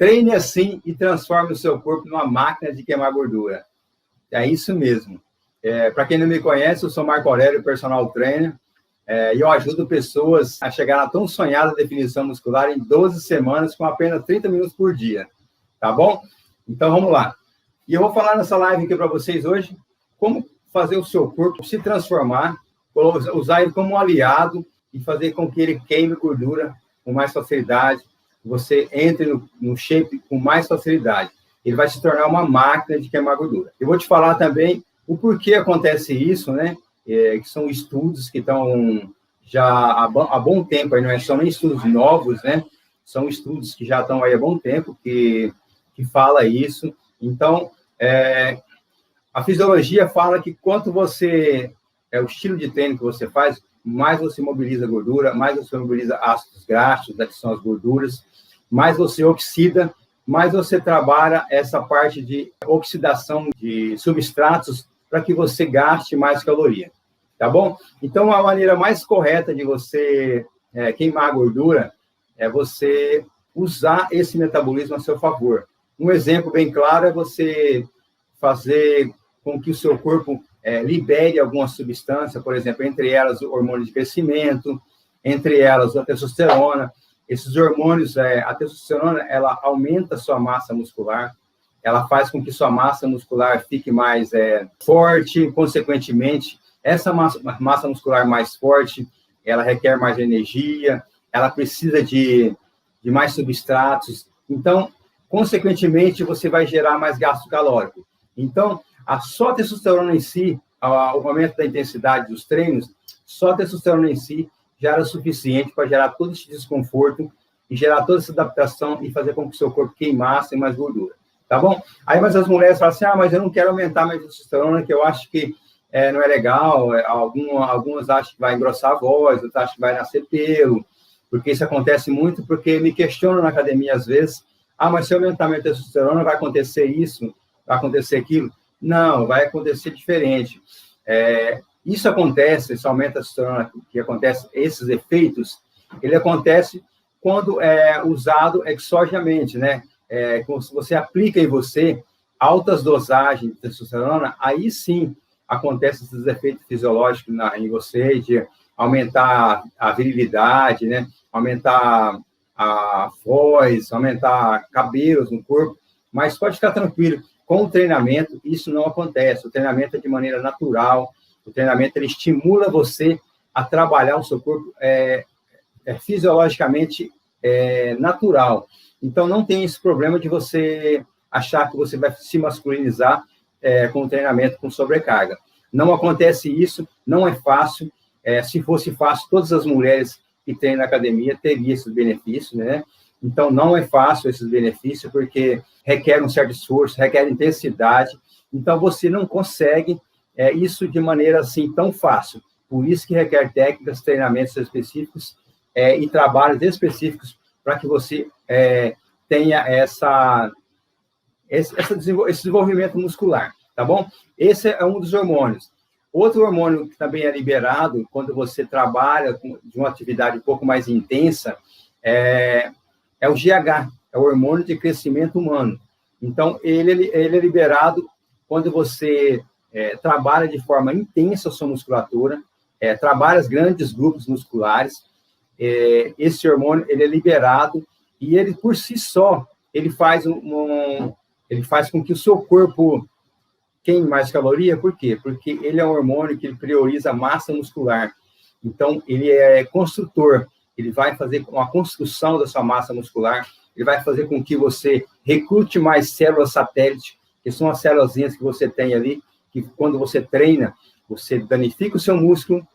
treine assim e transforme o seu corpo numa máquina de queimar gordura. É isso mesmo. Para quem não me conhece, eu sou Marco Aurélio, personal trainer, e eu ajudo pessoas a chegar na tão sonhada definição muscular em 12 semanas com apenas 30 minutos por dia. Tá bom? Então, vamos lá. E eu vou falar nessa live aqui para vocês hoje como fazer o seu corpo se transformar, usar ele como um aliado e fazer com que ele queime gordura com mais facilidade, você entre no shape com mais facilidade. Ele vai se tornar uma máquina de queimar gordura. Eu vou te falar também o porquê acontece isso, né? Que são estudos que estão já há bom tempo, aí não são nem estudos novos, né? São estudos que já estão aí há bom tempo que fala isso. Então, a fisiologia fala que quanto você, o estilo de treino que você faz, mais você mobiliza gordura, mais você mobiliza ácidos graxos, que são as gorduras, mais você oxida, mais você trabalha essa parte de oxidação de substratos para que você gaste mais caloria, tá bom? Então, a maneira mais correta de você queimar a gordura é você usar esse metabolismo a seu favor. Um exemplo bem claro é você fazer com que o seu corpo libere alguma substância, por exemplo, entre elas o hormônio de crescimento, entre elas a testosterona. Esses hormônios, a testosterona, ela aumenta a sua massa muscular, ela faz com que sua massa muscular fique mais forte, consequentemente, essa massa muscular mais forte, ela requer mais energia, ela precisa de mais substratos, então, consequentemente, você vai gerar mais gasto calórico. Então, só a testosterona em si, o aumento da intensidade dos treinos, só a testosterona em si já era suficiente para gerar todo esse desconforto e gerar toda essa adaptação e fazer com que o seu corpo queimasse mais gordura, tá bom? Aí, mas as mulheres falam assim, mas eu não quero aumentar minha testosterona, que eu acho que não é legal, algumas acham que vai engrossar a voz, outras acham que vai nascer pelo, porque isso acontece muito, porque me questionam na academia às vezes, mas se eu aumentar minha testosterona, vai acontecer isso, vai acontecer aquilo? Não, vai acontecer diferente. Isso acontece, esse aumento da testosterona, que acontece, esses efeitos, ele acontece quando é usado exogenamente, né? Se você aplica em você altas dosagens de testosterona, aí sim acontecem esses efeitos fisiológicos em você, de aumentar a virilidade, né? Aumentar a voz, aumentar cabelos no corpo, mas pode ficar tranquilo, com o treinamento isso não acontece, o treinamento é de maneira natural, o treinamento ele estimula você a trabalhar o seu corpo fisiologicamente natural, então não tem esse problema de você achar que você vai se masculinizar com o treinamento com sobrecarga, não acontece isso, não é fácil, se fosse fácil, todas as mulheres que treinam na academia teriam esses benefícios, né? Então, não é fácil esses benefícios, porque requer um certo esforço, requer intensidade, então você não consegue isso de maneira assim tão fácil, por isso que requer técnicas, treinamentos específicos e trabalhos específicos para que você tenha esse desenvolvimento muscular, tá bom? Esse é um dos hormônios. Outro hormônio que também é liberado quando você trabalha de uma atividade um pouco mais intensa é o GH, é o hormônio de crescimento humano. Então, ele é liberado quando você trabalha de forma intensa a sua musculatura, trabalha os grandes grupos musculares, esse hormônio ele é liberado e ele, por si só, ele faz com que o seu corpo queime mais caloria, por quê? Porque ele é um hormônio que ele prioriza a massa muscular. Então, ele é construtor, ele vai fazer uma construção da sua massa muscular, ele vai fazer com que você recrute mais células satélite, que são as células que você tem ali, que quando você treina, você danifica o seu músculo,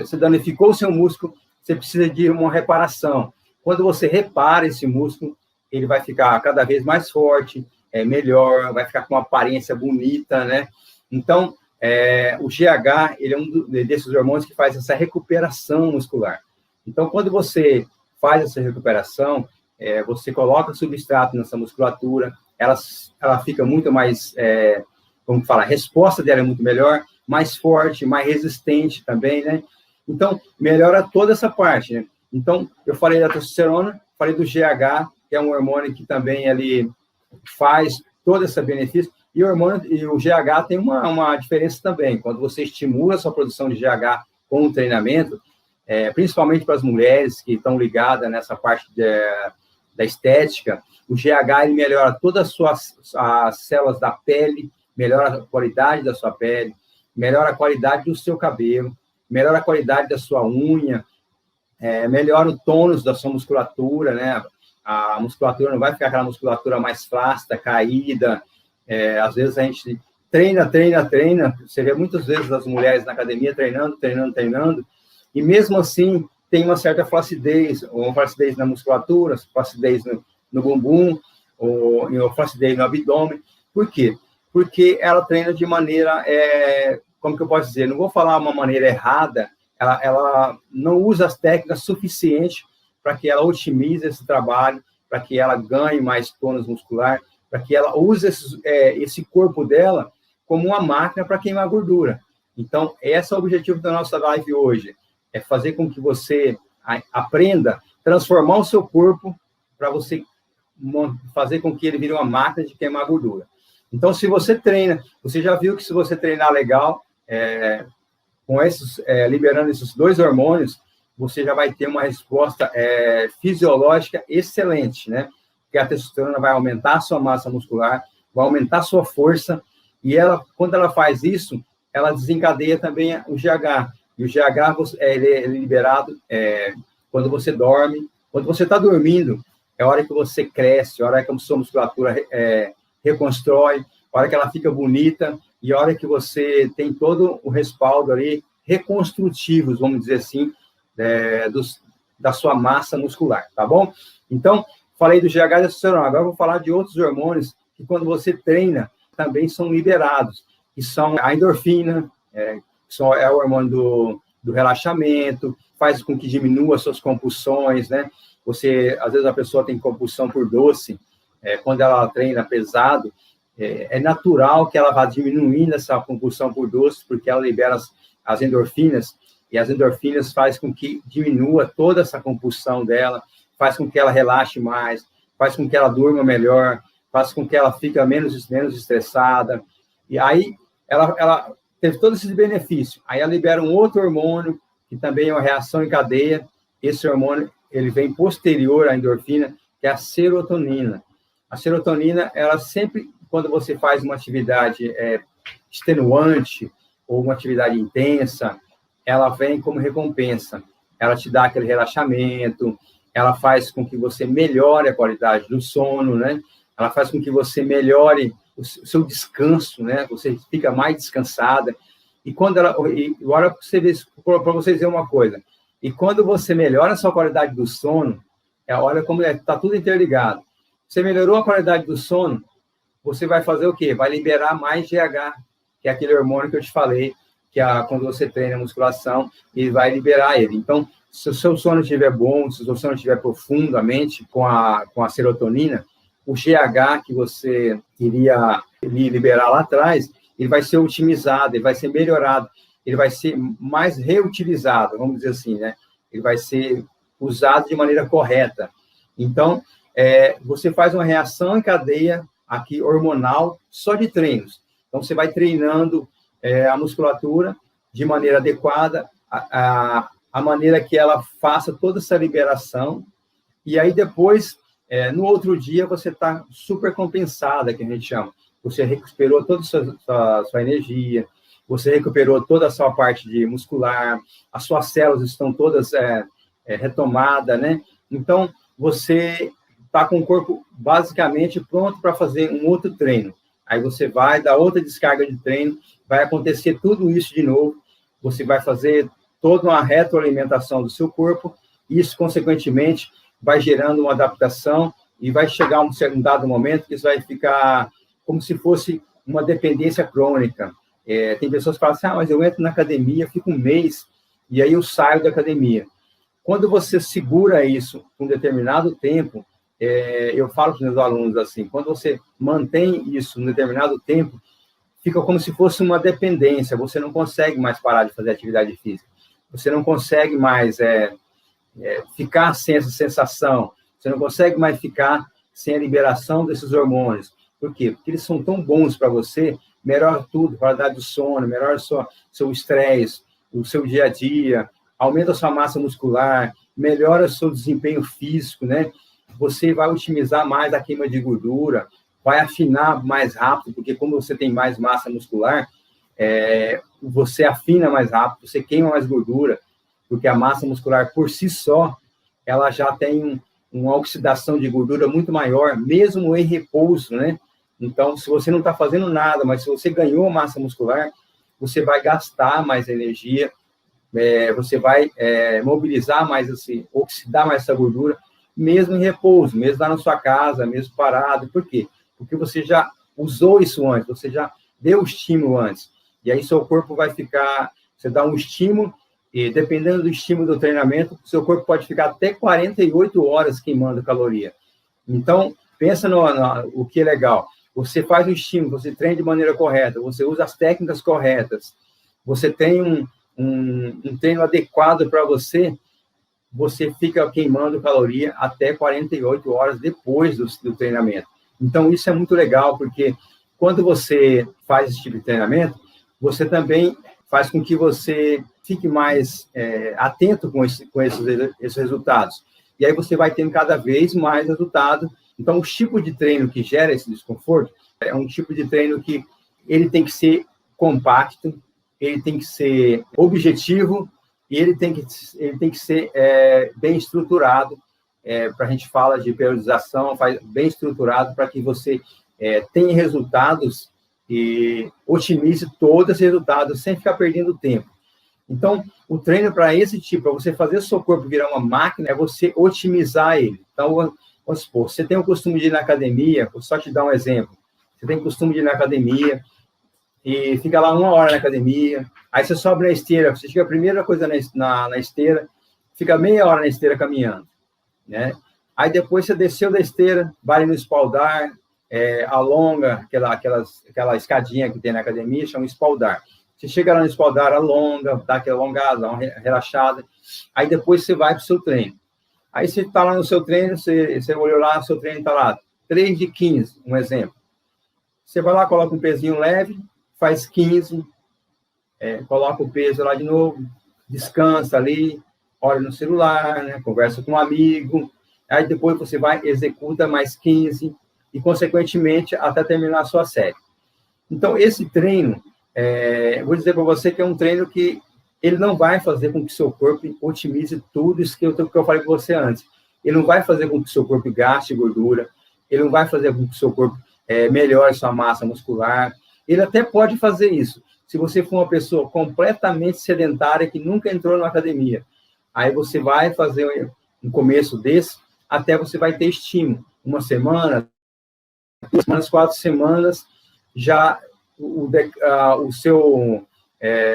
você danificou o seu músculo, você precisa de uma reparação. Quando você repara esse músculo, ele vai ficar cada vez mais forte, melhor, vai ficar com uma aparência bonita, né? Então, o GH, ele é um desses hormônios que faz essa recuperação muscular. Então, quando você faz essa recuperação, você coloca substrato nessa musculatura, ela fica muito mais, como falar, a resposta dela é muito melhor, mais forte, mais resistente também, né? Então, melhora toda essa parte, né? Então, eu falei da testosterona, falei do GH, que é um hormônio que também ele faz todo esse benefício. E o GH tem uma diferença também. Quando você estimula a sua produção de GH com o treinamento, principalmente para as mulheres que estão ligadas nessa parte da estética, o GH ele melhora todas as células da pele, melhora a qualidade da sua pele, melhora a qualidade do seu cabelo, melhora a qualidade da sua unha, melhora o tônus da sua musculatura, né? A musculatura não vai ficar aquela musculatura mais flácida, caída. Às vezes a gente treina. Você vê muitas vezes as mulheres na academia treinando, e mesmo assim tem uma certa flacidez, ou uma flacidez na musculatura, flacidez no bumbum, ou flacidez no abdômen. Por quê? Porque ela treina de maneira, como que eu posso dizer? Não vou falar uma maneira errada, ela não usa as técnicas suficientes para que ela otimize esse trabalho, para que ela ganhe mais tônus muscular, para que ela use esse corpo dela como uma máquina para queimar gordura. Então, esse é o objetivo da nossa live hoje, é fazer com que você aprenda a transformar o seu corpo para você fazer com que ele vire uma máquina de queimar gordura. Então, se você treina, você já viu que se você treinar legal, liberando esses 2 hormônios, você já vai ter uma resposta fisiológica excelente, né? Porque a testosterona vai aumentar a sua massa muscular, vai aumentar a sua força, e quando ela faz isso, ela desencadeia também o GH. E o GH ele é liberado quando você dorme. Quando você está dormindo, é a hora que você cresce, é a hora que a sua musculatura reconstrói, a hora que ela fica bonita, e a hora que você tem todo o respaldo ali, reconstrutivos, vamos dizer assim, da sua massa muscular, tá bom? Então, falei do GH e da testosterona, agora eu vou falar de outros hormônios que quando você treina, também são liberados, que são a endorfina, que é o hormônio do relaxamento, faz com que diminua as suas compulsões, né? Às vezes a pessoa tem compulsão por doce, quando ela treina pesado, é natural que ela vá diminuindo essa compulsão por doce, porque ela libera as endorfinas, e as endorfinas faz com que diminua toda essa compulsão dela, faz com que ela relaxe mais, faz com que ela durma melhor, faz com que ela fique menos estressada, e aí ela teve todos esses benefícios. Aí ela libera um outro hormônio, que também é uma reação em cadeia. Esse hormônio, ele vem posterior à endorfina, que é a serotonina. A serotonina, ela sempre, quando você faz uma atividade extenuante, ou uma atividade intensa, ela vem como recompensa. Ela te dá aquele relaxamento, ela faz com que você melhore a qualidade do sono, né? Ela faz com que você melhore o seu descanso, né? Você fica mais descansada. E agora para vocês verem uma coisa, e quando você melhora a sua qualidade do sono, olha como está tudo interligado. Você melhorou a qualidade do sono, você vai fazer o quê? Vai liberar mais GH, que é aquele hormônio que eu te falei, que quando você treina a musculação, ele vai liberar ele. Então, se o seu sono estiver bom, se o seu sono estiver profundamente com a serotonina, o GH que você iria liberar lá atrás, ele vai ser otimizado, ele vai ser melhorado, ele vai ser mais reutilizado, vamos dizer assim, né? Ele vai ser usado de maneira correta. Então, você faz uma reação em cadeia aqui hormonal só de treinos. Então, você vai treinando a musculatura de maneira adequada, a maneira que ela faça toda essa liberação, e aí depois, no outro dia, você está super compensada, que a gente chama. Você recuperou toda a sua energia, você recuperou toda a sua parte de muscular, as suas células estão todas retomadas, né? Então, você está com o corpo basicamente pronto para fazer um outro treino. Aí você vai dar outra descarga de treino, vai acontecer tudo isso de novo, você vai fazer toda uma retroalimentação do seu corpo, e isso, consequentemente, vai gerando uma adaptação, e vai chegar um dado momento que isso vai ficar como se fosse uma dependência crônica. Tem pessoas que falam assim, mas eu entro na academia, fico um mês, e aí eu saio da academia. Quando você segura isso por um determinado tempo, eu falo para os meus alunos assim, quando você mantém isso um determinado tempo, fica como se fosse uma dependência, você não consegue mais parar de fazer atividade física, você não consegue mais ficar sem essa sensação, Você não consegue mais ficar sem a liberação desses hormônios. Por quê? Porque eles são tão bons para você, melhora tudo, qualidade do sono, melhora seu estresse, o seu dia a dia, aumenta a sua massa muscular, melhora o seu desempenho físico, né? Você vai otimizar mais a queima de gordura, vai afinar mais rápido, porque como você tem mais massa muscular, você afina mais rápido, você queima mais gordura, porque a massa muscular por si só, ela já tem uma oxidação de gordura muito maior, mesmo em repouso, né? Então, se você não está fazendo nada, mas se você ganhou massa muscular, você vai gastar mais energia, você vai mobilizar mais, assim, oxidar mais essa gordura, mesmo em repouso, mesmo lá na sua casa, mesmo parado. Por quê? Porque você já usou isso antes, você já deu o estímulo antes. E aí seu corpo vai ficar, você dá um estímulo, e dependendo do estímulo do treinamento, seu corpo pode ficar até 48 horas queimando caloria. Então, pensa o que é legal. Você faz o estímulo, você treina de maneira correta, você usa as técnicas corretas, você tem um treino adequado para você, você fica queimando caloria até 48 horas depois do treinamento. Então, isso é muito legal, porque quando você faz esse tipo de treinamento, você também faz com que você fique mais atento com esses resultados. E aí você vai tendo cada vez mais resultado. Então, o tipo de treino que gera esse desconforto é um tipo de treino que ele tem que ser compacto, ele tem que ser objetivo e ele tem que ser bem estruturado. Para a gente fala de periodização, bem estruturado para que você tenha resultados e otimize todos os resultados sem ficar perdendo tempo. Então, o treino para esse tipo, para você fazer o seu corpo virar uma máquina, é você otimizar ele. Então, vamos supor, você tem o costume de ir na academia, vou só te dar um exemplo. Você tem o costume de ir na academia e fica lá 1 hora na academia, aí você sobe na esteira, você chega a primeira coisa na esteira, fica meia hora na esteira caminhando, né? Aí depois você desceu da esteira, vai no espaldar, alonga aquela escadinha que tem na academia, chama espaldar. Você chega lá no espaldar, alonga, dá aquela alongada, dá uma relaxada, aí depois você vai para o seu treino. Aí você está lá no seu treino, você olhou lá, o seu treino está lá, 3 de 15, um exemplo. Você vai lá, coloca um pezinho leve, faz 15, coloca o peso lá de novo, descansa ali, olha no celular, né, conversa com um amigo, aí depois você vai, executa mais 15, e, consequentemente, até terminar a sua série. Então, esse treino, vou dizer para você que é um treino que ele não vai fazer com que seu corpo otimize tudo isso que eu falei para você antes. Ele não vai fazer com que seu corpo gaste gordura, ele não vai fazer com que seu corpo melhore sua massa muscular. Ele até pode fazer isso, se você for uma pessoa completamente sedentária que nunca entrou na academia. Aí você vai fazer um começo desse, até você vai ter estímulo. 1 semana, 2 semanas, 4 semanas, já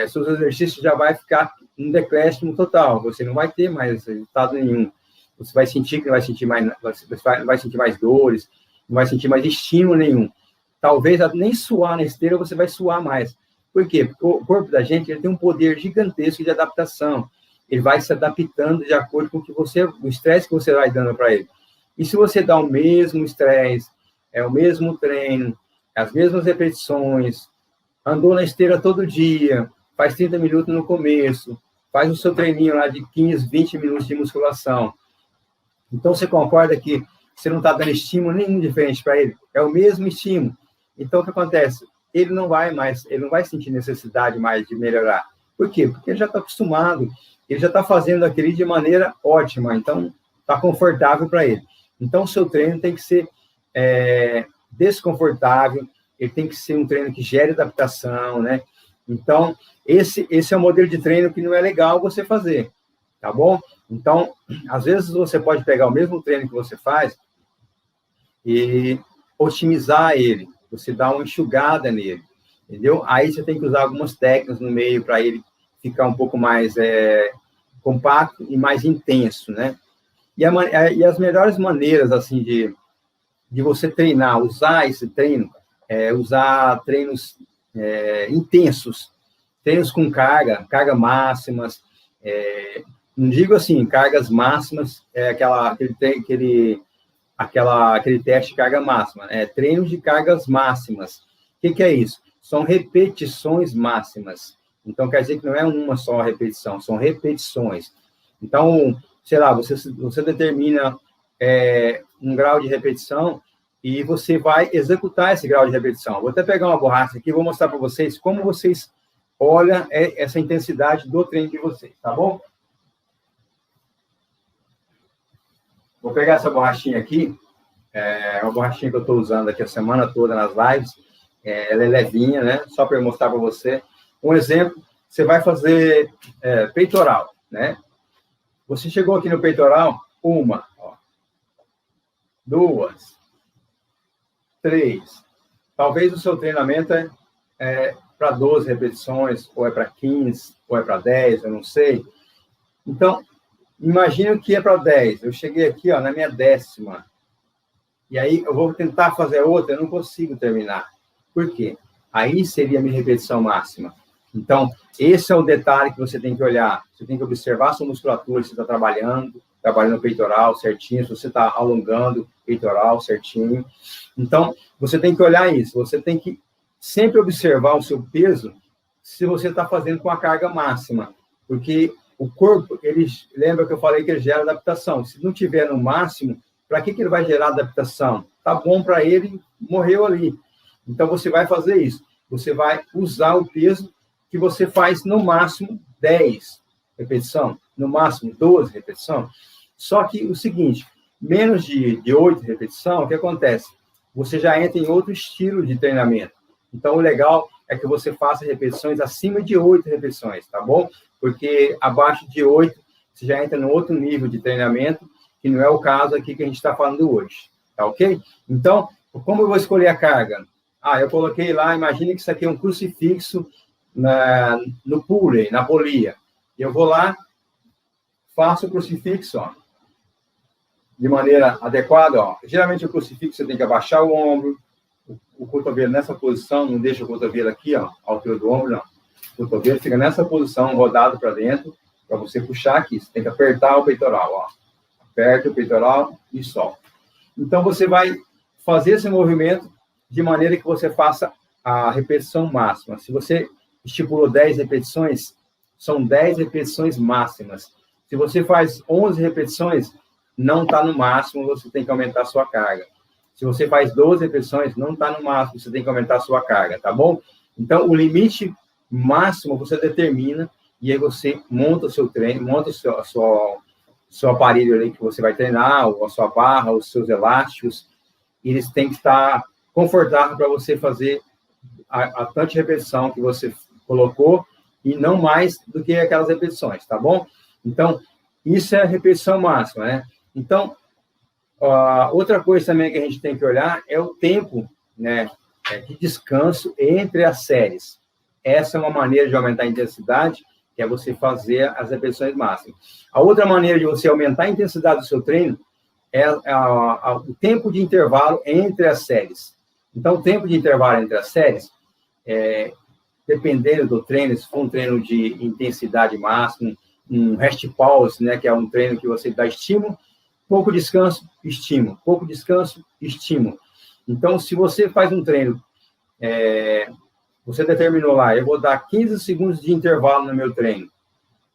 seus exercícios já vai ficar um decréscimo total. Você não vai ter mais resultado nenhum. Você vai sentir que não vai sentir mais, não vai sentir mais dores, não vai sentir mais estímulo nenhum. Talvez nem suar na esteira você vai suar mais. Por quê? Porque o corpo da gente ele tem um poder gigantesco de adaptação. Ele vai se adaptando de acordo com o estresse que você vai dando para ele. E se você dá o mesmo estresse, o mesmo treino, as mesmas repetições, andou na esteira todo dia, faz 30 minutos no começo, faz o seu treininho lá de 15, 20 minutos de musculação. Então, você concorda que você não está dando estímulo nenhum diferente para ele? É o mesmo estímulo. Então, o que acontece? Ele não vai sentir necessidade mais de melhorar. Por quê? Porque ele já está acostumado, ele já está fazendo aquele de maneira ótima, então está confortável para ele. Então, o seu treino tem que ser desconfortável, ele tem que ser um treino que gere adaptação, né? Então, esse é um modelo de treino que não é legal você fazer, tá bom? Então, às vezes você pode pegar o mesmo treino que você faz e otimizar ele, você dá uma enxugada nele, entendeu? Aí você tem que usar algumas técnicas no meio para ele ficar um pouco mais compacto e mais intenso, né? E as melhores maneiras, assim, de você treinar, usar esse treino, usar treinos intensos, treinos com carga máximas, Não digo assim, cargas máximas, aquele teste de carga máxima, treino de cargas máximas. O que é isso? São repetições máximas. Então, quer dizer que não é uma só repetição, são repetições. Então, sei lá, você determina um grau de repetição e você vai executar esse grau de repetição. Vou até pegar uma borracha aqui e vou mostrar para vocês como vocês olham essa intensidade do treino de vocês, tá bom? Vou pegar essa borrachinha aqui, uma borrachinha que eu estou usando aqui a semana toda nas lives. Ela é levinha, né? Só para eu mostrar para você. Um exemplo, você vai fazer peitoral, né? Você chegou aqui no peitoral, 1, 2, 3. Talvez o seu treinamento é para 12 repetições, ou é para 15, ou é para 10, eu não sei. Então, imagina que é para 10. Eu cheguei aqui, na minha 10ª. E aí, eu vou tentar fazer outra, eu não consigo terminar. Por quê? Aí seria a minha repetição máxima. Então, esse é o detalhe que você tem que olhar. Você tem que observar a sua musculatura, se você está trabalhando peitoral certinho, se você está alongando peitoral certinho. Então, você tem que olhar isso. Você tem que sempre observar o seu peso se você está fazendo com a carga máxima. Porque o corpo, lembra que eu falei que ele gera adaptação. Se não tiver no máximo, para que ele vai gerar adaptação? Tá bom para ele, morreu ali. Então, você vai fazer isso. Você vai usar o peso que você faz no máximo 10 repetições, no máximo 12 repetições. Só que o seguinte, menos de 8 repetições, o que acontece? Você já entra em outro estilo de treinamento. Então, o legal é que você faça repetições acima de 8 repetições, tá bom? Porque abaixo de 8, você já entra no outro nível de treinamento, que não é o caso aqui que a gente está falando hoje, tá ok? Então, como eu vou escolher a carga? Eu coloquei lá, imagine que isso aqui é um crucifixo no pulley, na polia. Eu vou lá, faço o crucifixo, de maneira adequada. Geralmente, o crucifixo você tem que abaixar o ombro, o cotovelo nessa posição, não deixa o cotovelo aqui, a altura do ombro, não. O cotovelo fica nessa posição, rodado para dentro, para você puxar aqui. Você tem que apertar o peitoral, Aperta o peitoral e solta. Então, você vai fazer esse movimento de maneira que você faça a repetição máxima. Se você estipulou 10 repetições, são 10 repetições máximas. Se você faz 11 repetições, não está no máximo, você tem que aumentar a sua carga. Se você faz 12 repetições, não está no máximo, você tem que aumentar a sua carga, tá bom? Então, o limite máximo você determina e aí você monta o seu treino, monta o seu aparelho ali que você vai treinar, ou a sua barra, os seus elásticos, e eles têm que estar confortáveis para você fazer a tanta repetição que você colocou e não mais do que aquelas repetições, tá bom? Então, isso é a repetição máxima, né? Então, outra coisa também que a gente tem que olhar é o tempo, né, de descanso entre as séries. Essa é uma maneira de aumentar a intensidade, que é você fazer as repetições máximas. A outra maneira de você aumentar a intensidade do seu treino é o tempo de intervalo entre as séries. Então, o tempo de intervalo entre as séries, dependendo do treino, se for um treino de intensidade máxima, um rest pause, né, que é um treino que você dá estímulo, pouco descanso, estímulo, pouco descanso, estímulo. Então, se você faz um treino, você determinou lá, eu vou dar 15 segundos de intervalo no meu treino.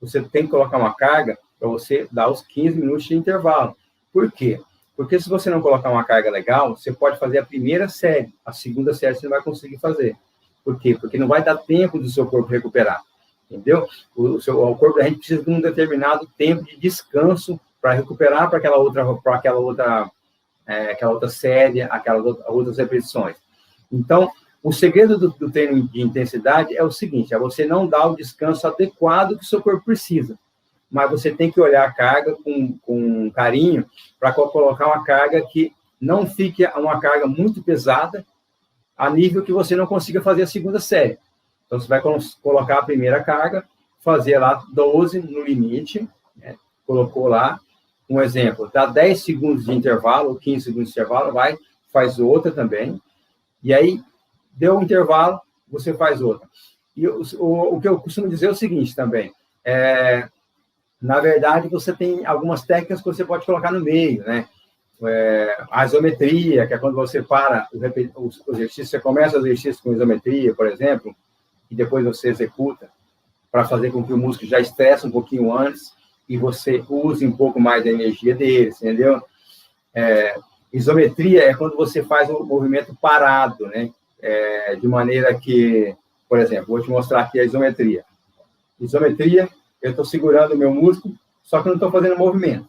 Você tem que colocar uma carga para você dar os 15 minutos de intervalo. Por quê? Porque se você não colocar uma carga legal, você pode fazer a primeira série, a segunda série você não vai conseguir fazer. Por quê? Porque não vai dar tempo do seu corpo recuperar. Entendeu? O corpo da gente precisa de um determinado tempo de descanso para recuperar para aquela outra série, outras repetições. Então, o segredo do treino de intensidade é o seguinte, é você não dar o descanso adequado que o seu corpo precisa, mas você tem que olhar a carga com carinho para colocar uma carga que não fique uma carga muito pesada a nível que você não consiga fazer a segunda série. Então, você vai colocar a primeira carga, fazer lá 12 no limite, né? Colocou lá, um exemplo, dá 10 segundos de intervalo, ou 15 segundos de intervalo, faz outra também, e aí, deu um intervalo, você faz outra. E o que eu costumo dizer é o seguinte também, Na verdade, você tem algumas técnicas que você pode colocar no meio, né? A isometria, que é quando você para o exercício, você começa o exercício com isometria, por exemplo, e depois você executa, para fazer com que o músculo já estresse um pouquinho antes e você use um pouco mais da energia dele, entendeu? Isometria é quando você faz o movimento parado, né? De maneira que, por exemplo, vou te mostrar aqui a isometria. Isometria, eu estou segurando o meu músculo, só que eu não estou fazendo movimento.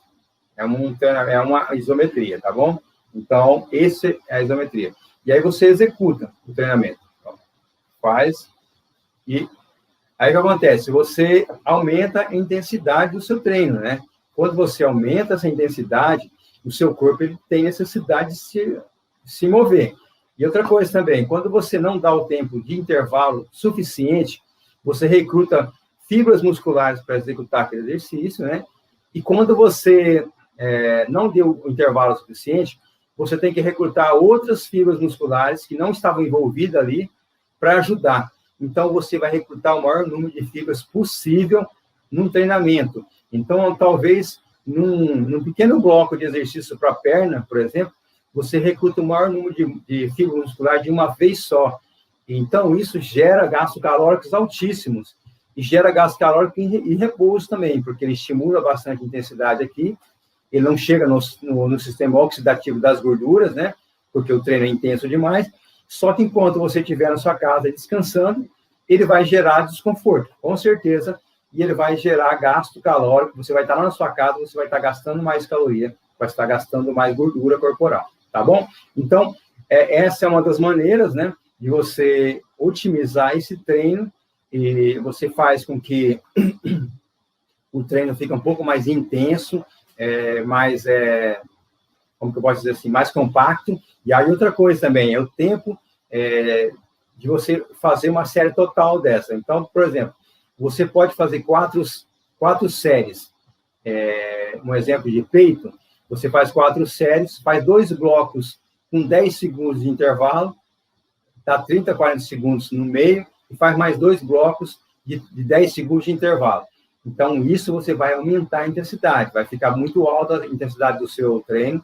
É uma isometria, tá bom? Então, esse é a isometria. E aí você executa o treinamento. Então, faz e... Aí o que acontece? Você aumenta a intensidade do seu treino, né? Quando você aumenta essa intensidade, o seu corpo ele tem necessidade de se mover. E outra coisa também, quando você não dá o tempo de intervalo suficiente, você recruta fibras musculares para executar aquele exercício, né? E quando você não deu o intervalo suficiente, você tem que recrutar outras fibras musculares que não estavam envolvidas ali para ajudar. Então, você vai recrutar o maior número de fibras possível num treinamento. Então, talvez, num pequeno bloco de exercício para a perna, por exemplo, você recruta o maior número de fibras musculares de uma vez só. Então, isso gera gastos calóricos altíssimos. E gera gasto calórico e repouso também, porque ele estimula bastante a intensidade aqui, ele não chega no sistema oxidativo das gorduras, né? Porque o treino é intenso demais. Só que enquanto você estiver na sua casa descansando, ele vai gerar desconforto, com certeza, e ele vai gerar gasto calórico. Você vai estar lá na sua casa, você vai estar gastando mais caloria, vai estar gastando mais gordura corporal, tá bom? Então, essa é uma das maneiras, né, de você otimizar esse treino, e você faz com que o treino fique um pouco mais intenso, como que eu posso dizer assim, mais compacto. E aí outra coisa também, é o tempo de você fazer uma série total dessa. Então, por exemplo, você pode fazer quatro séries. Um exemplo de peito, você faz 4 séries, faz 2 blocos com 10 segundos de intervalo, dá 30, 40 segundos no meio, e faz mais 2 blocos de 10 segundos de intervalo. Então, isso você vai aumentar a intensidade, vai ficar muito alta a intensidade do seu treino.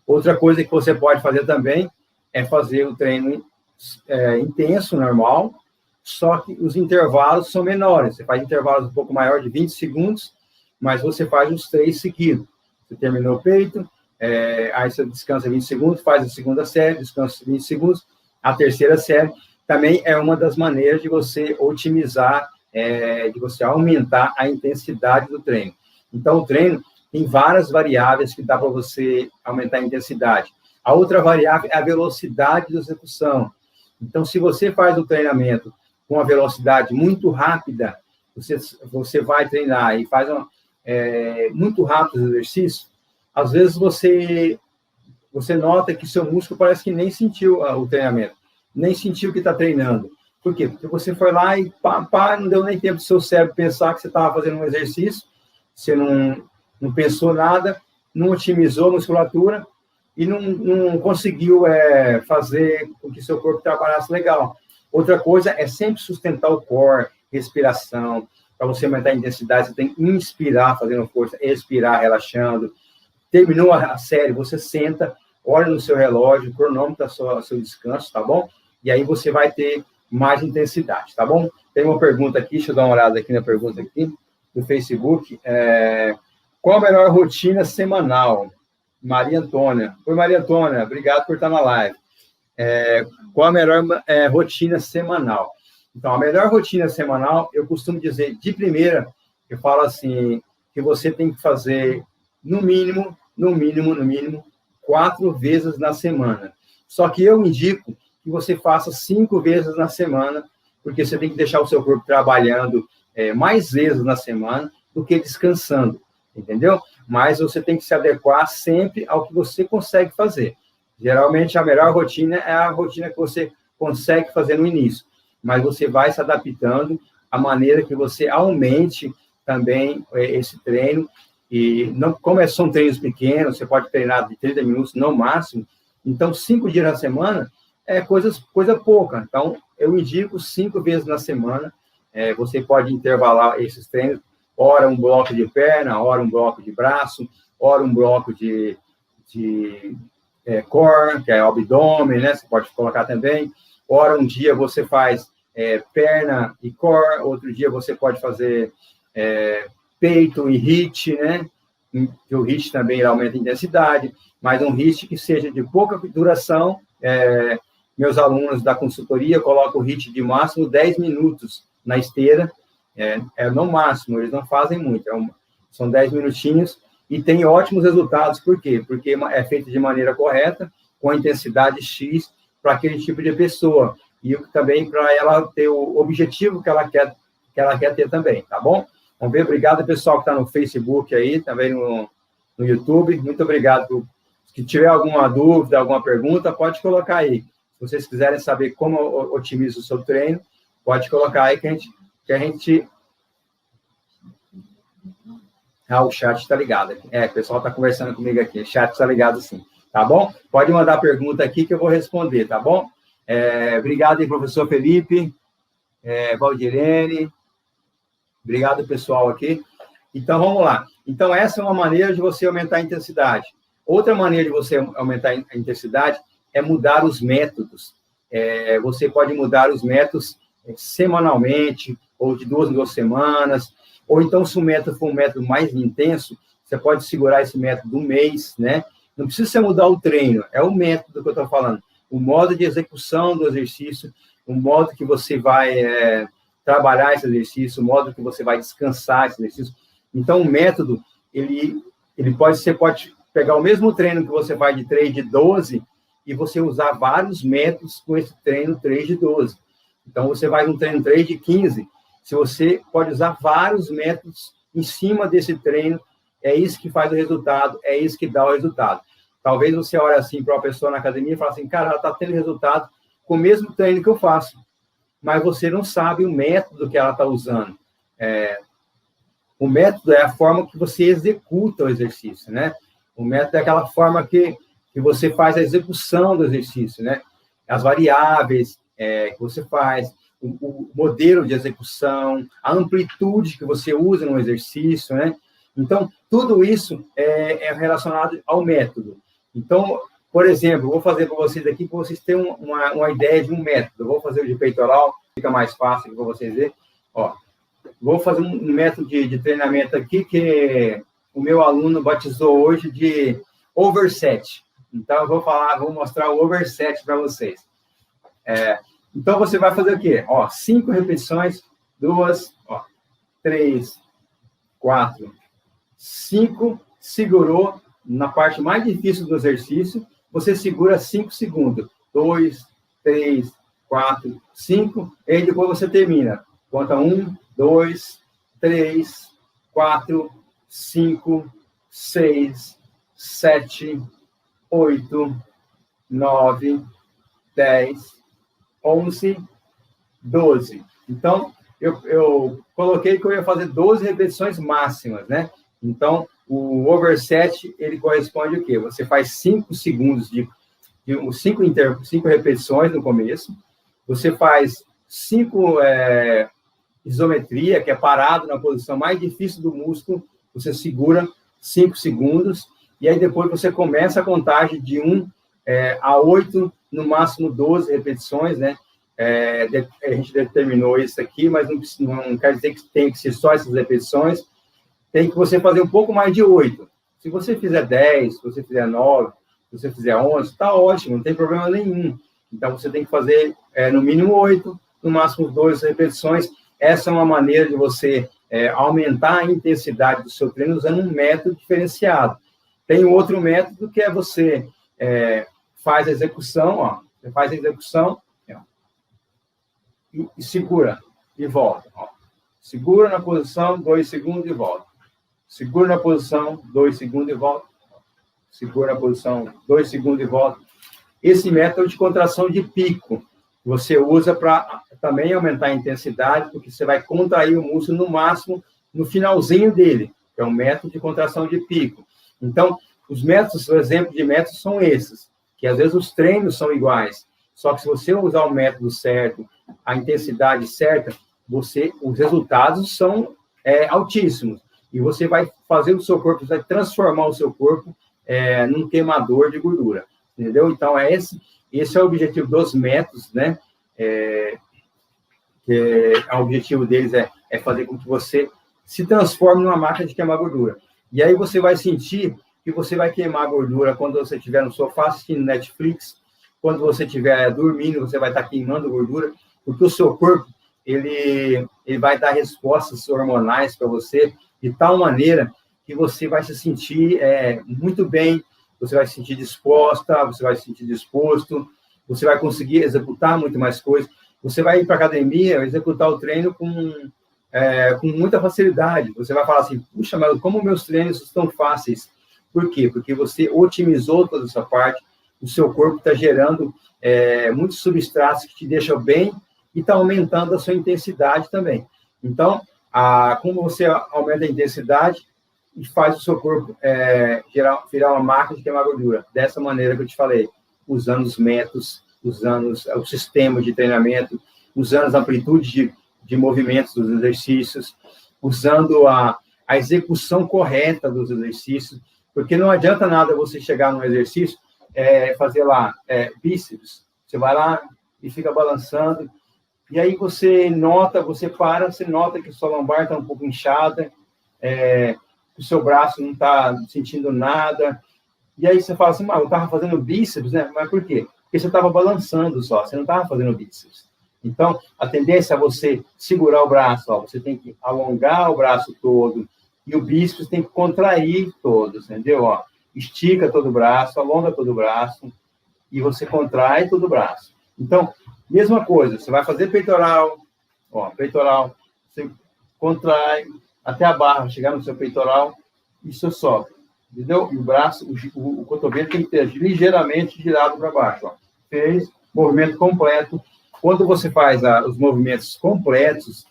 Outra coisa que você pode fazer também é fazer o treino intenso, normal, só que os intervalos são menores. Você faz intervalos um pouco maior de 20 segundos, mas você faz os 3 seguidos. Você terminou o peito, aí você descansa 20 segundos, faz a segunda série, descansa 20 segundos, a terceira série. Também é uma das maneiras de você otimizar, de você aumentar a intensidade do treino. Então, o treino tem várias variáveis que dá para você aumentar a intensidade. A outra variável é a velocidade de execução. Então, se você faz um treinamento com uma velocidade muito rápida, você vai treinar e faz muito rápido o exercício, às vezes você nota que seu músculo parece que nem sentiu o treinamento, nem sentiu que está treinando. Por quê? Porque você foi lá e não deu nem tempo do seu cérebro pensar que você estava fazendo um exercício, você não pensou nada, não otimizou a musculatura e não conseguiu fazer com que seu corpo trabalhasse legal. Outra coisa é sempre sustentar o core, respiração. Para você aumentar a intensidade, você tem que inspirar fazendo força, expirar relaxando. Terminou a série, você senta, olha no seu relógio, cronômetra seu descanso, tá bom? E aí você vai ter mais intensidade, tá bom? Tem uma pergunta aqui, deixa eu dar uma olhada aqui na pergunta aqui, do Facebook. Qual a melhor rotina semanal? Maria Antônia. Oi, Maria Antônia, obrigado por estar na live. Qual a melhor rotina semanal? Então, a melhor rotina semanal, eu costumo dizer, de primeira, eu falo assim, que você tem que fazer, no mínimo, 4 vezes na semana. Só que eu indico que você faça 5 vezes na semana, porque você tem que deixar o seu corpo trabalhando mais vezes na semana do que descansando, entendeu? Mas você tem que se adequar sempre ao que você consegue fazer. Geralmente, a melhor rotina é a rotina que você consegue fazer no início, mas você vai se adaptando à maneira que você aumente também esse treino. E não, como são treinos pequenos, você pode treinar de 30 minutos no máximo, então 5 dias na semana é coisa pouca. Então, eu indico 5 vezes na semana. Você pode intervalar esses treinos, ora um bloco de perna, ora um bloco de braço, ora um bloco de core, que é o abdômen, né? Você pode colocar também. Ora um dia você faz perna e core, outro dia você pode fazer peito e HIIT, né? Que o HIIT também aumenta a intensidade, mas um HIIT que seja de pouca duração. Meus alunos da consultoria colocam o HIIT de máximo 10 minutos na esteira, no máximo, eles não fazem muito, são 10 minutinhos, e tem ótimos resultados. Por quê? Porque é feito de maneira correta, com a intensidade X, para aquele tipo de pessoa, e também para ela ter o objetivo que ela quer ter também, tá bom? Vamos ver, obrigado, pessoal, que está no Facebook aí, também no YouTube, muito obrigado. Se tiver alguma dúvida, alguma pergunta, pode colocar aí. Se vocês quiserem saber como otimiza o seu treino, pode colocar aí que a gente... o chat está ligado. O pessoal está conversando comigo aqui, o chat está ligado sim, tá bom? Pode mandar pergunta aqui que eu vou responder, tá bom? Obrigado aí, professor Felipe, Valdirene, obrigado, pessoal, aqui. Então, vamos lá. Então, essa é uma maneira de você aumentar a intensidade. Outra maneira de você aumentar a intensidade é mudar os métodos. Você pode mudar os métodos semanalmente, ou de 2 em 2 semanas, ou então, se o método for um método mais intenso, você pode segurar esse método um mês, né? Não precisa você mudar o treino, é o método que eu estou falando. O modo de execução do exercício, o modo que você vai trabalhar esse exercício, o modo que você vai descansar esse exercício. Então, o método, você pode pegar o mesmo treino que você faz de 3 de 12 e você usar vários métodos com esse treino 3 de 12. Então, você vai no treino 3 de 15, se você pode usar vários métodos em cima desse treino, é isso que faz o resultado, é isso que dá o resultado. Talvez você olhe assim para uma pessoa na academia e fale assim, cara, ela está tendo resultado com o mesmo treino que eu faço, mas você não sabe o método que ela está usando. O método é a forma que você executa o exercício, né? O método é aquela forma que você faz a execução do exercício, né? As variáveis que você faz, o modelo de execução, a amplitude que você usa no exercício, né? Então, tudo isso é relacionado ao método. Então, por exemplo, eu vou fazer para vocês aqui, para vocês terem uma ideia de um método. Eu vou fazer o de peitoral, fica mais fácil para vocês verem. Vou fazer um método de treinamento aqui que o meu aluno batizou hoje de overset. Então, eu vou mostrar o overset para vocês. Então, você vai fazer o quê? 5 repetições, 2, 3, 4, 5, segurou na parte mais difícil do exercício, você segura 5 segundos. 2, 3, 4, 5, e aí depois você termina. Conta 1, 2, 3, 4, 5, 6, 7, 8, 9, 10, 11, 12. Então, eu coloquei que eu ia fazer 12 repetições máximas, né? Então, o overset, ele corresponde ao quê? Você faz 5 segundos de 5 repetições no começo, você faz 5 isometria, que é parado na posição mais difícil do músculo, você segura 5 segundos, e aí depois você começa a contagem de 1 a 8, no máximo 12 repetições, né? A gente determinou isso aqui, mas não quer dizer que tem que ser só essas repetições, tem que você fazer um pouco mais de 8. Se você fizer 10, se você fizer 9, se você fizer 11, está ótimo, não tem problema nenhum. Então, você tem que fazer no mínimo 8, no máximo 12 repetições. Essa é uma maneira de você aumentar a intensidade do seu treino usando um método diferenciado. Tem um outro método que é você faz a execução, você faz a execução e segura e volta. Segura na posição, 2 segundos e volta. Segura na posição, 2 segundos e volta. Segura na posição, 2 segundos e volta. Esse método de contração de pico, você usa para também aumentar a intensidade, porque você vai contrair o músculo no máximo no finalzinho dele, que é um método de contração de pico. Então, os métodos, o exemplo de métodos são esses, que às vezes os treinos são iguais, só que se você usar o método certo, a intensidade certa, os resultados são altíssimos. E você vai fazer o seu corpo, você vai transformar o seu corpo num queimador de gordura, entendeu? Então, esse é o objetivo dos métodos, né? O objetivo deles é fazer com que você se transforme numa máquina de queimar gordura. E aí você vai sentir que você vai queimar gordura quando você estiver no sofá assistindo Netflix, quando você estiver dormindo, você vai estar queimando gordura, porque o seu corpo, ele vai dar respostas hormonais para você de tal maneira que você vai se sentir muito bem, você vai se sentir disposta, você vai se sentir disposto, você vai conseguir executar muito mais coisas, você vai ir para a academia, executar o treino com muita facilidade. Você vai falar assim, puxa, mas como meus treinos estão fáceis? Por quê? Porque você otimizou toda essa parte, o seu corpo está gerando muitos substratos que te deixam bem e está aumentando a sua intensidade também. Então, como você aumenta a intensidade e faz o seu corpo virar uma máquina de queimar gordura, dessa maneira que eu te falei, usando os métodos, usando o sistema de treinamento, usando a amplitude de movimentos dos exercícios, usando a execução correta dos exercícios, porque não adianta nada você chegar num exercício, fazer lá bíceps, você vai lá e fica balançando, e aí você nota que sua lombar está um pouco inchada, o seu braço não está sentindo nada, e aí você fala assim, eu estava fazendo bíceps, né? Mas por quê? Porque você estava balançando só, você não estava fazendo bíceps. Então, a tendência é você segurar o braço, você tem que alongar o braço todo, e o bíceps tem que contrair todo, entendeu? Estica todo o braço, alonga todo o braço, e você contrai todo o braço. Então, mesma coisa, você vai fazer peitoral, você contrai até a barra, chegar no seu peitoral, e você sobe, entendeu? E o braço, o cotovelo tem que ter ligeiramente girado para baixo, Fez, movimento completo. Quando você faz os movimentos completos,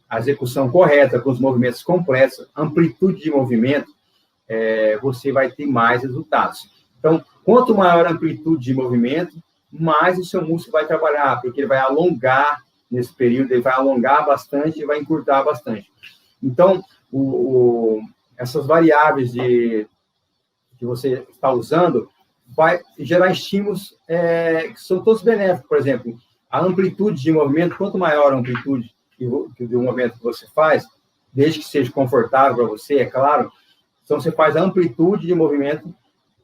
a execução correta com os movimentos completos, amplitude de movimento, você vai ter mais resultados. Então, quanto maior a amplitude de movimento, mais o seu músculo vai trabalhar, porque ele vai alongar nesse período, ele vai alongar bastante e vai encurtar bastante. Então, essas variáveis que você está usando vai gerar estímulos que são todos benéficos. Por exemplo, a amplitude de movimento, quanto maior a amplitude do movimento que você faz, desde que seja confortável para você, é claro, então você faz a amplitude de movimento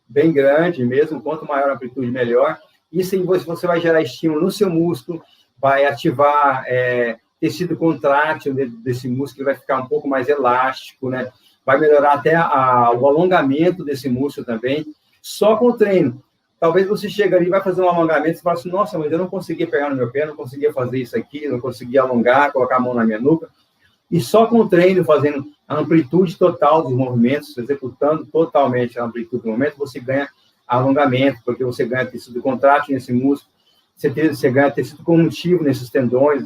bem grande mesmo, quanto maior a amplitude, melhor. Isso você vai gerar estímulo no seu músculo, vai ativar tecido contrátil desse músculo, ele vai ficar um pouco mais elástico, né? Vai melhorar até o alongamento desse músculo também, só com o treino. Talvez você chegue ali e vai fazer um alongamento e fala assim, nossa, mas eu não conseguia pegar no meu pé, não conseguia fazer isso aqui, não conseguia alongar, colocar a mão na minha nuca. E só com o treino, fazendo a amplitude total dos movimentos, executando totalmente a amplitude do movimento, você ganha alongamento, porque você ganha tecido contrátil nesse músculo, você ganha tecido conjuntivo nesses tendões,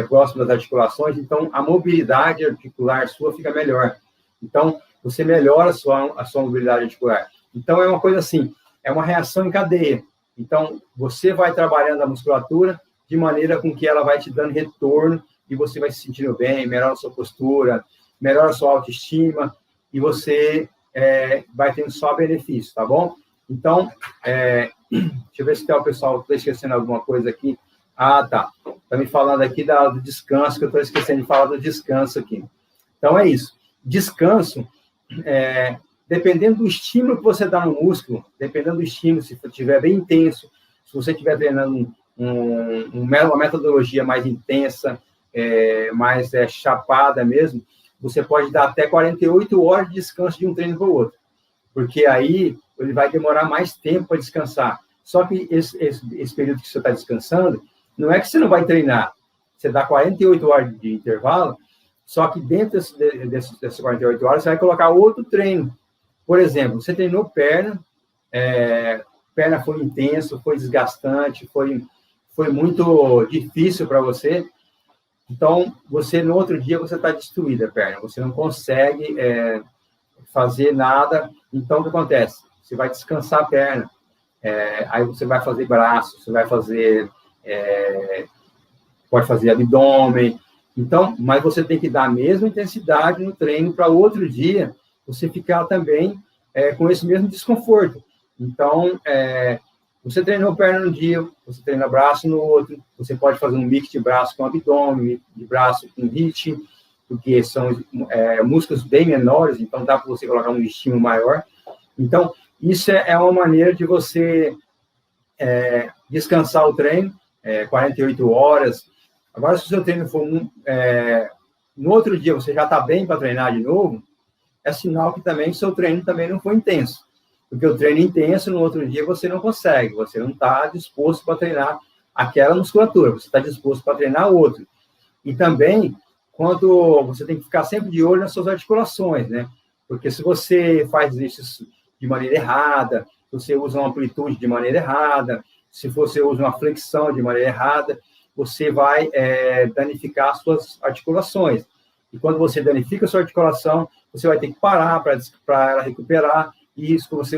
próximo das articulações, então a mobilidade articular sua fica melhor. Então, você melhora a sua mobilidade articular. Então, é uma coisa assim, é uma reação em cadeia. Então, você vai trabalhando a musculatura de maneira com que ela vai te dando retorno e você vai se sentindo bem, melhora a sua postura, melhora a sua autoestima e você vai tendo só benefício, tá bom? Então, deixa eu ver se tem o pessoal, estou esquecendo alguma coisa aqui. Ah, tá. Está me falando aqui do descanso, que eu estou esquecendo de falar do descanso aqui. Então, é isso. Descanso, dependendo do estímulo que você dá no músculo, dependendo do estímulo, se estiver bem intenso, se você estiver treinando uma metodologia mais intensa, mais chapada mesmo, você pode dar até 48 horas de descanso de um treino para o outro, porque aí ele vai demorar mais tempo para descansar. Só que esse período que você está descansando, não é que você não vai treinar, você dá 48 horas de intervalo, só que dentro dessas 48 horas, você vai colocar outro treino. Por exemplo, você treinou perna, perna foi intenso, foi desgastante, foi muito difícil para você. Então, no outro dia, você está destruída a perna, você não consegue fazer nada. Então, o que acontece? Você vai descansar a perna, aí você vai fazer braço, você vai fazer, pode fazer abdômen, Então, mas você tem que dar a mesma intensidade no treino para outro dia você ficar também com esse mesmo desconforto. Então, você treinou perna no dia, você treina braço no outro, você pode fazer um mix de braço com abdômen, de braço com HIIT, porque são músculos bem menores, então dá para você colocar um estímulo maior. Então, isso é uma maneira de você descansar o treino, 48 horas. Agora, se o seu treino for no outro dia você já está bem para treinar de novo, é sinal que também o seu treino também não foi intenso. Porque o treino intenso, no outro dia, você não consegue, você não está disposto para treinar aquela musculatura, você está disposto para treinar outro. E também, quando você tem que ficar sempre de olho nas suas articulações, né? Porque se você faz isso de maneira errada, se você usa uma amplitude de maneira errada, se você usa uma flexão de maneira errada, você vai danificar as suas articulações. E quando você danifica a sua articulação, você vai ter que parar para ela recuperar, e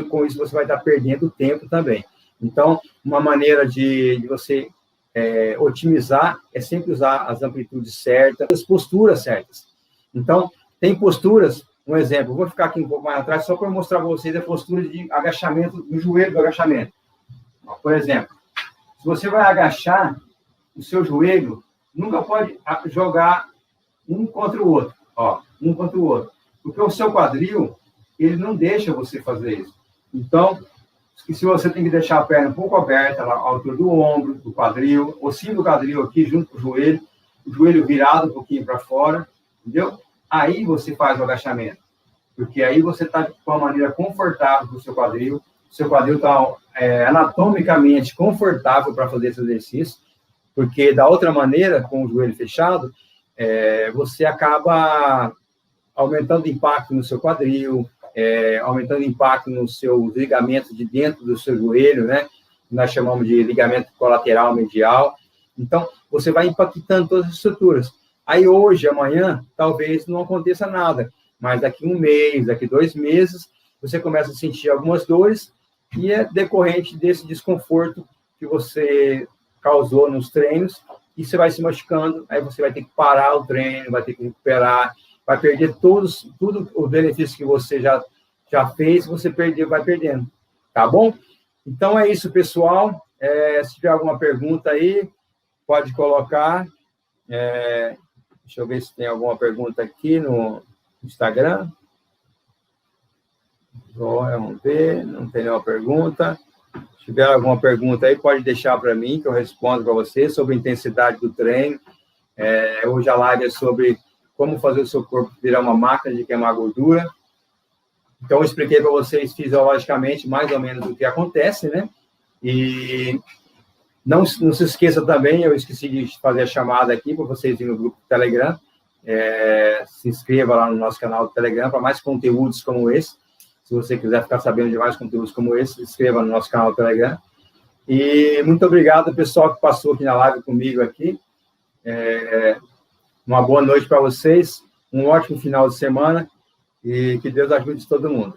com isso você vai estar perdendo tempo também. Então, uma maneira de você otimizar é sempre usar as amplitudes certas, as posturas certas. Então, tem posturas, um exemplo, vou ficar aqui um pouco mais atrás, só para mostrar para vocês a postura de agachamento, do joelho do agachamento. Por exemplo, se você vai agachar, o seu joelho nunca pode jogar um contra o outro, um contra o outro, porque o seu quadril, ele não deixa você fazer isso. Então, se você tem que deixar a perna um pouco aberta, à altura do ombro, do quadril, oscila o quadril aqui junto com o joelho virado um pouquinho para fora, entendeu? Aí você faz o agachamento, porque aí você está com uma maneira confortável para o seu quadril está anatomicamente confortável para fazer esse exercício, porque da outra maneira, com o joelho fechado, você acaba aumentando o impacto no seu quadril, aumentando o impacto nos seus ligamentos de dentro do seu joelho, né? Nós chamamos de ligamento colateral medial. Então, você vai impactando todas as estruturas. Aí, hoje, amanhã, talvez não aconteça nada, mas daqui 1 mês, daqui 2 meses, você começa a sentir algumas dores e é decorrente desse desconforto que você causou nos treinos e você vai se machucando, aí você vai ter que parar o treino, vai ter que recuperar, vai perder tudo o benefício que você já fez, você vai perdendo, tá bom? Então é isso, pessoal. Se tiver alguma pergunta aí, pode colocar. Deixa eu ver se tem alguma pergunta aqui no Instagram. Vamos ver, não tem nenhuma pergunta. Se tiver alguma pergunta aí, pode deixar para mim, que eu respondo para você sobre a intensidade do treino. Hoje a live é sobre como fazer o seu corpo virar uma máquina de queimar gordura. Então, eu expliquei para vocês fisiologicamente mais ou menos o que acontece, né? E não se esqueça também, eu esqueci de fazer a chamada aqui para vocês irem no grupo do Telegram. Se inscreva lá no nosso canal do Telegram para mais conteúdos como esse. Se você quiser ficar sabendo de mais conteúdos como esse, se inscreva no nosso canal do Telegram. E muito obrigado, pessoal, que passou aqui na live comigo aqui. Uma boa noite para vocês, um ótimo final de semana e que Deus ajude todo mundo.